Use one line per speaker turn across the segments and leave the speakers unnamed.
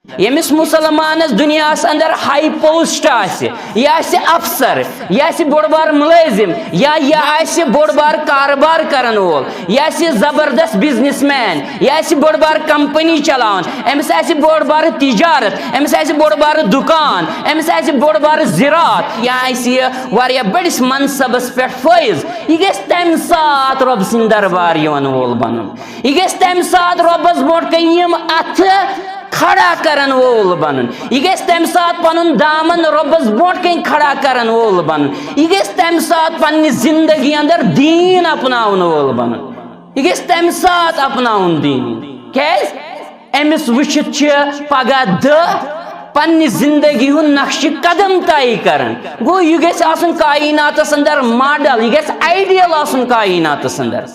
यमिस मुसलमानस दुनिया अंदर high post अफसर यह बोड़ बार मुलाजिम या बोड़ बार कारोबार करन वोल यह जबरदस्त बिजनेसमैन यह बोड़ बार कंपनी चलान अमिस बोड़ बार तिजारत अमिस बोड़ बार दुकान अमिस बोड़ बार ज़राअत या वारिया बड़िस मनसबस पे फैज यह गस तम सात रब सिंद दरबार वोल बनन यह गस तम सात रबस बोट कम अथ खड़ा करन वोल बनन यह गस तम सात पनुन दामन रबस बोट कन खड़ा करन वोल बनन यह गस तम सात पन्नी जिंदगी अंदर दीन अपनावन वोल बनन यह गस तम सात अपनावन दीन कैस अमिस वुचित पगह पन्नी जिंदगी हुन नक्श कदम तय करन गो यह गस आसन कायनातस अंदर मॉडल यह गस आइडियल आसन कायनातस अंदर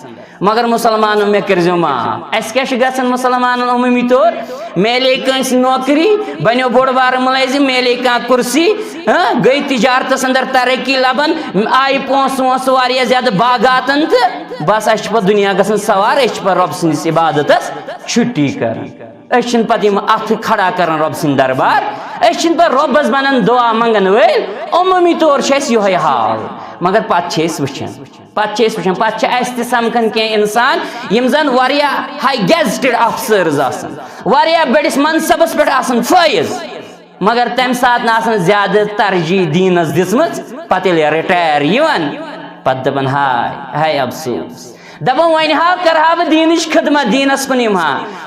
मगर मुसलमानों में कर्जो माफ अस क्या गसन मुसलमानन उमूमी तौर मेले कंस नौकरी बनो बोड़ बार मुलाजिम मेले कह कुर्सी गई तिजारतस अंदर तरक्की लबन आई पोस वोस वारिया ज्यादा बागातन तो बस अस दुनिया गसन सवार अस रब सिंदिस इबादतस छुट्टी करन अन पे अथ खड़ा कर रब सिंद दरबार अन पे रबस बनन दुआ मंगन वल उमूमी तौर ये हाल मगर पे वुचान पे समखन कह इंसान यम जन वारिया हाई गेजेटेड अफसर्स आसन वारिया बड़िस मनसबस पे आसन फैज मगर तम सात ना ज्यादा तरजीह दीनस दिसमज पे रिटायर यवन पे दपन हाय हाय अफसोस दपन वन हा कर बह दीनिश खदमत दीनस कुन यम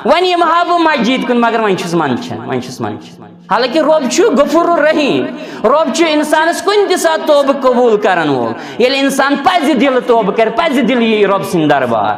वन यम हा बह मस्जिद कुन मगर वन मन हालांकि रब गफूर रहीम रब इंसानस कुन ति सात तौबह कबूल करन वोल ये इंसान पज दिल तौबह कर पज दिल यी रब सिंद दरबार।